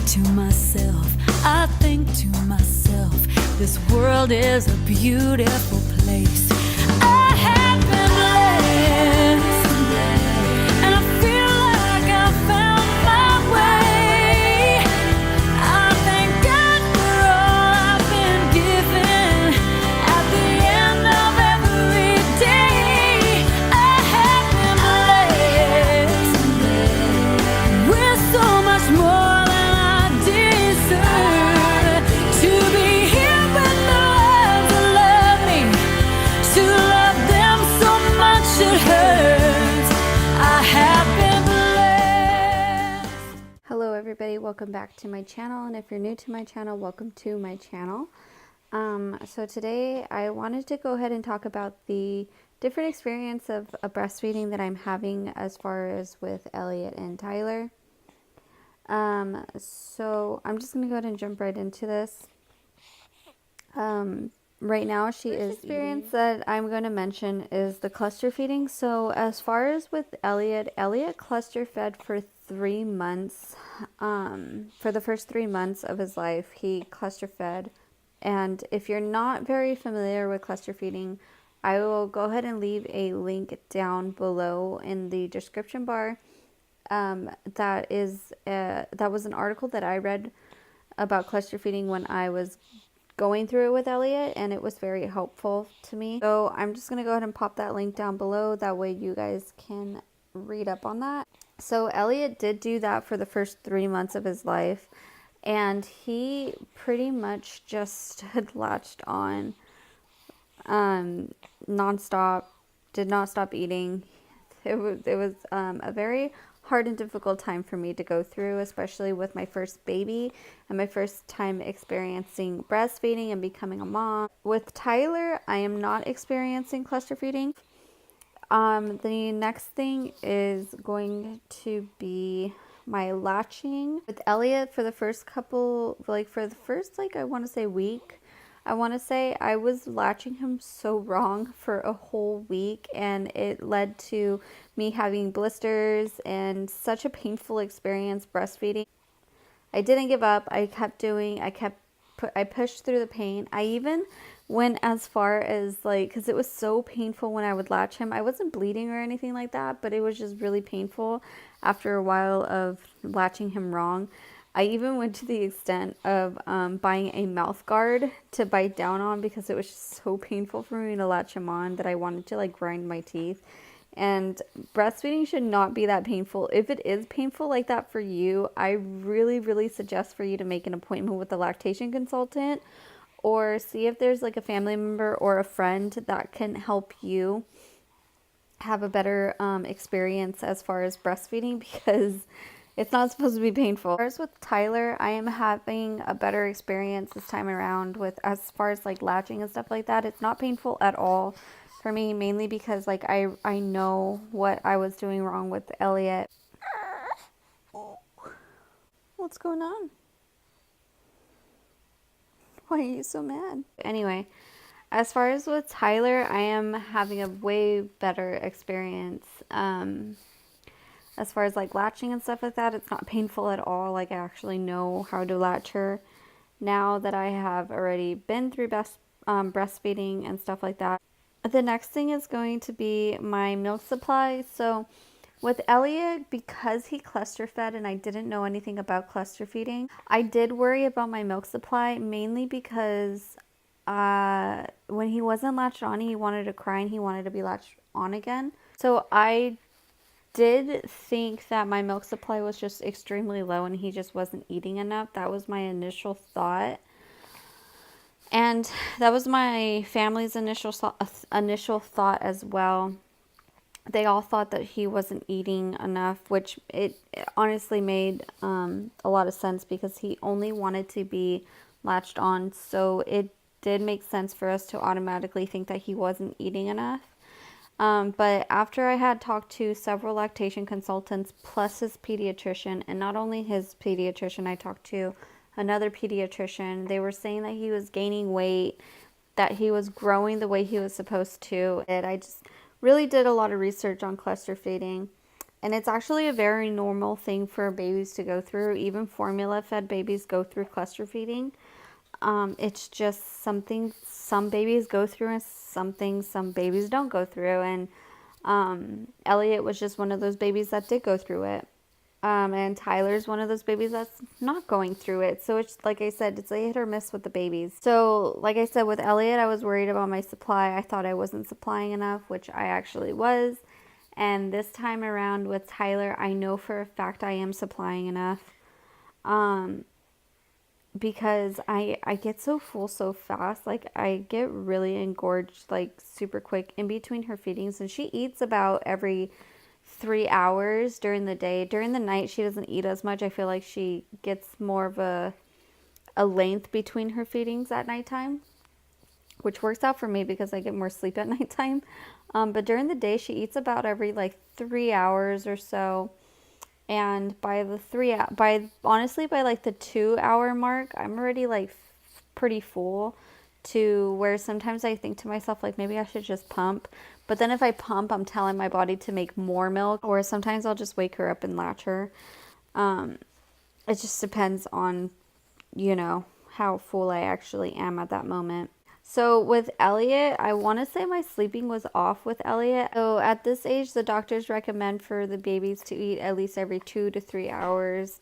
to myself, I think to myself, this world is a beautiful place. I have been blessed, and I feel like I found my way. I thank God for all I've been given. At the end of every day, I have been blessed with so much more than I deserve. To be here with the ones that love me, to love them so much it hurts. I have been blessed. Hello everybody, welcome back to my channel, and if you're new to my channel, welcome to my channel. So today I wanted to go ahead and talk about the different experience of breastfeeding that I'm having as far as with Elliot and Tyler. So I'm just going to go ahead and jump right into this. Right now she is experience that I'm going to mention is the cluster feeding. So as far as with Elliot cluster fed for 3 months. For the first 3 months of his life, he cluster fed. And if you're not very familiar with cluster feeding, I will go ahead and leave a link down below in the description bar. That was an article that I read about cluster feeding when I was going through it with Elliot, and it was very helpful to me. So I'm just going to go ahead and pop that link down below. That way you guys can read up on that. So Elliot did do that for the first 3 months of his life, and he pretty much just had latched on nonstop, did not stop eating. It was a very hard and difficult time for me to go through, especially with my first baby and my first time experiencing breastfeeding and becoming a mom. With Tyler, I am not experiencing cluster feeding. The next thing is going to be my latching. With Elliot, for the first couple, I want to say week, I was latching him so wrong for a whole week, and it led to me having blisters and such a painful experience breastfeeding. I didn't give up. I pushed through the pain. I even went as far as because it was so painful when I would latch him. I wasn't bleeding or anything like that, but it was just really painful after a while of latching him wrong. I even went to the extent of buying a mouth guard to bite down on because it was just so painful for me to latch him on that I wanted to grind my teeth. And breastfeeding should not be that painful. If it is painful like that for you, I really, really suggest for you to make an appointment with a lactation consultant, or see if there's a family member or a friend that can help you have a better experience as far as breastfeeding, because it's not supposed to be painful. As with Tyler, I am having a better experience this time around with as far as latching and stuff like that. It's not painful at all for me, mainly because I know what I was doing wrong with Elliot. What's going on? Why are you so mad? Anyway, as far as with Tyler, I am having a way better experience. As far as latching and stuff like that, it's not painful at all. I actually know how to latch her now that I have already been through breastfeeding and stuff like that. The next thing is going to be my milk supply. So with Elliot, because he cluster fed and I didn't know anything about cluster feeding, I did worry about my milk supply, mainly because when he wasn't latched on, he wanted to cry and he wanted to be latched on again. So I did think that my milk supply was just extremely low and he just wasn't eating enough. That was my initial thought. And that was my family's initial thought as well. They all thought that he wasn't eating enough, which it honestly made a lot of sense because he only wanted to be latched on. So it did make sense for us to automatically think that he wasn't eating enough. But after I had talked to several lactation consultants plus his pediatrician, and not only his pediatrician, I talked to another pediatrician. They were saying that he was gaining weight, that he was growing the way he was supposed to. And I just really did a lot of research on cluster feeding. And it's actually a very normal thing for babies to go through. Even formula fed babies go through cluster feeding. It's just something some babies go through and something some babies don't go through. And Elliot was just one of those babies that did go through it. And Tyler's one of those babies that's not going through it. So it's like I said, it's a hit or miss with the babies. So like I said, with Elliot, I was worried about my supply. I thought I wasn't supplying enough, which I actually was. And this time around with Tyler, I know for a fact I am supplying enough. Because I get so full so fast. Like, I get really engorged, like, super quick in between her feedings. And she eats about every 3 hours during the day. During the night, she doesn't eat as much. I feel like she gets more of a length between her feedings at nighttime, which works out for me because I get more sleep at nighttime. But during the day, she eats about every, like, 3 hours or so. And by honestly, by like the 2 hour mark, I'm already like pretty full, to where sometimes I think to myself, like, maybe I should just pump. But then if I pump, I'm telling my body to make more milk, or sometimes I'll just wake her up and latch her. It just depends on, how full I actually am at that moment. So with Elliot, I want to say my sleeping was off with Elliot. So at this age, the doctors recommend for the babies to eat at least every 2 to 3 hours.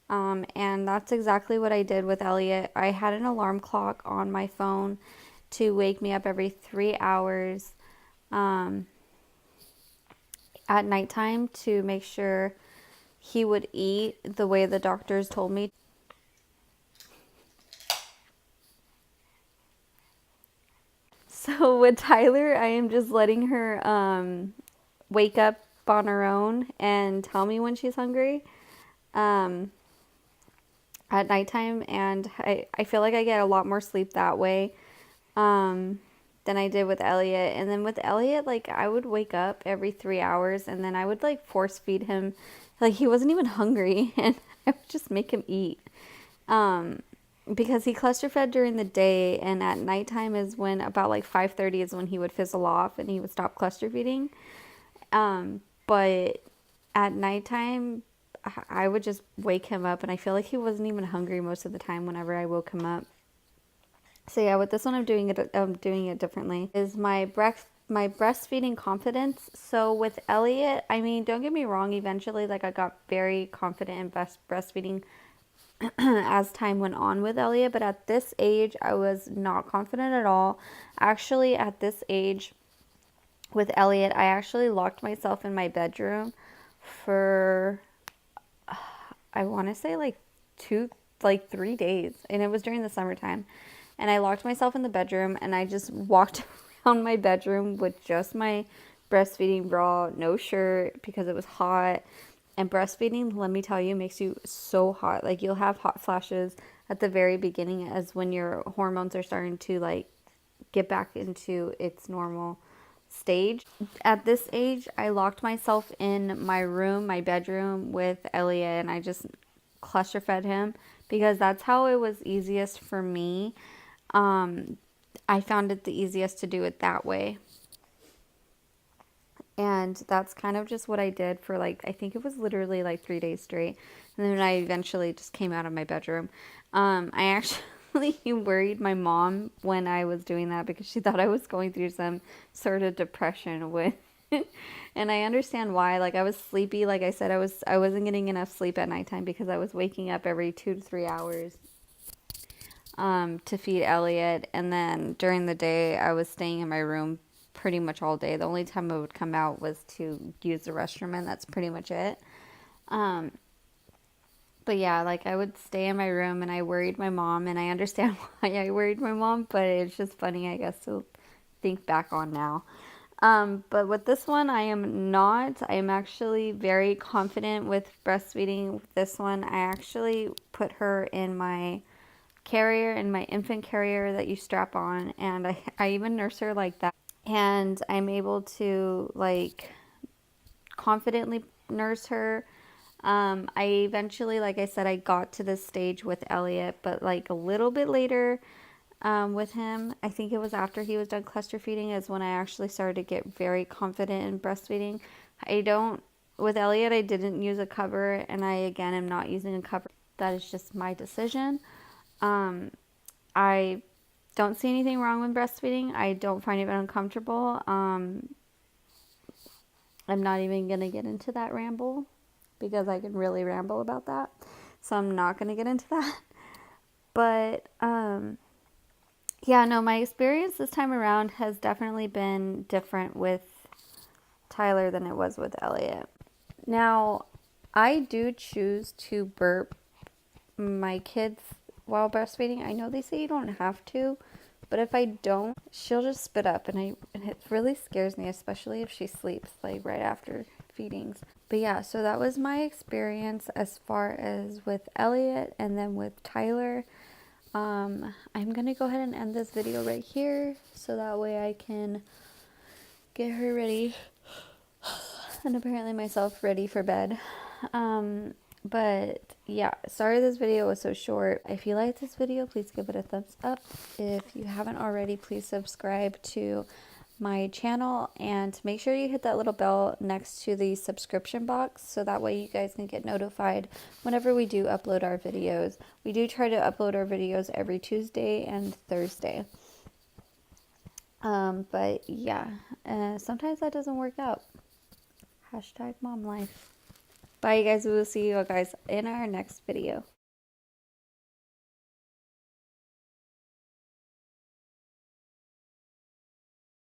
And that's exactly what I did with Elliot. I had an alarm clock on my phone to wake me up every 3 hours at nighttime to make sure he would eat the way the doctors told me. So with Tyler, I am just letting her wake up on her own and tell me when she's hungry at nighttime. And I feel like I get a lot more sleep that way than I did with Elliot. And then with Elliot, like, I would wake up every 3 hours and then I would, like, force feed him. Like, he wasn't even hungry and I would just make him eat. Because he cluster fed during the day, and at nighttime is when about like 5:30 is when he would fizzle off and he would stop cluster feeding. But at nighttime, I would just wake him up, and I feel like he wasn't even hungry most of the time whenever I woke him up. So yeah, with this one, I'm doing it differently. Is my breastfeeding confidence. So with Elliot, I mean, don't get me wrong. Eventually, like, I got very confident in breastfeeding as time went on with Elliot, but at this age, I was not confident at all. Actually, at this age with Elliot, I actually locked myself in my bedroom for, I want to say like 3 days, and it was during the summertime. And I locked myself in the bedroom and I just walked around my bedroom with just my breastfeeding bra, no shirt, because it was hot. And breastfeeding, let me tell you, makes you so hot. Like, you'll have hot flashes at the very beginning, as when your hormones are starting to, like, get back into its normal stage. At this age, I locked myself in my room, my bedroom, with Elliot, and I just cluster fed him because that's how it was easiest for me. I found it the easiest to do it that way. And that's kind of just what I did for, like, I think it was literally like 3 days straight. And then I eventually just came out of my bedroom. I actually worried my mom when I was doing that because she thought I was going through some sort of depression with and I understand why. Like, I was sleepy. Like I said, I wasn't getting enough sleep at nighttime because I was waking up every 2 to 3 hours to feed Elliot. And then during the day, I was staying in my room pretty much all day. The only time I would come out was to use the restroom, and that's pretty much it. But yeah, like, I would stay in my room, and I worried my mom, and I understand why I worried my mom, but it's just funny, I guess, to think back on now. But with this one, I am not. I am actually very confident with breastfeeding. This one, I actually put her in my carrier, in my infant carrier that you strap on, and I even nurse her like that. And I'm able to, like, confidently nurse her. I eventually, like I said, I got to this stage with Elliot, but like a little bit later with him, I think it was after he was done cluster feeding, is when I actually started to get very confident in breastfeeding. I don't with Elliot, I didn't use a cover, and I again am not using a cover. That is just my decision. I don't see anything wrong with breastfeeding. I don't find it uncomfortable. I'm not even going to get into that ramble because I can really ramble about that. So I'm not going to get into that. But yeah, no, my experience this time around has definitely been different with Tyler than it was with Elliot. Now, I do choose to burp my kids while breastfeeding. I know they say you don't have to, but if I don't, she'll just spit up, and it really scares me, especially if she sleeps like right after feedings. But yeah, so that was my experience as far as with Elliot, and then with Tyler. I'm gonna go ahead and end this video right here so that way I can get her ready and apparently myself ready for bed. But yeah, sorry this video was so short. If you like this video, please give it a thumbs up. If you haven't already, please subscribe to my channel, and make sure you hit that little bell next to the subscription box so that way you guys can get notified whenever we do upload our videos. We do try to upload our videos every Tuesday and Thursday. But yeah, sometimes that doesn't work out. Hashtag mom life. Bye, you guys. We will see you guys in our next video.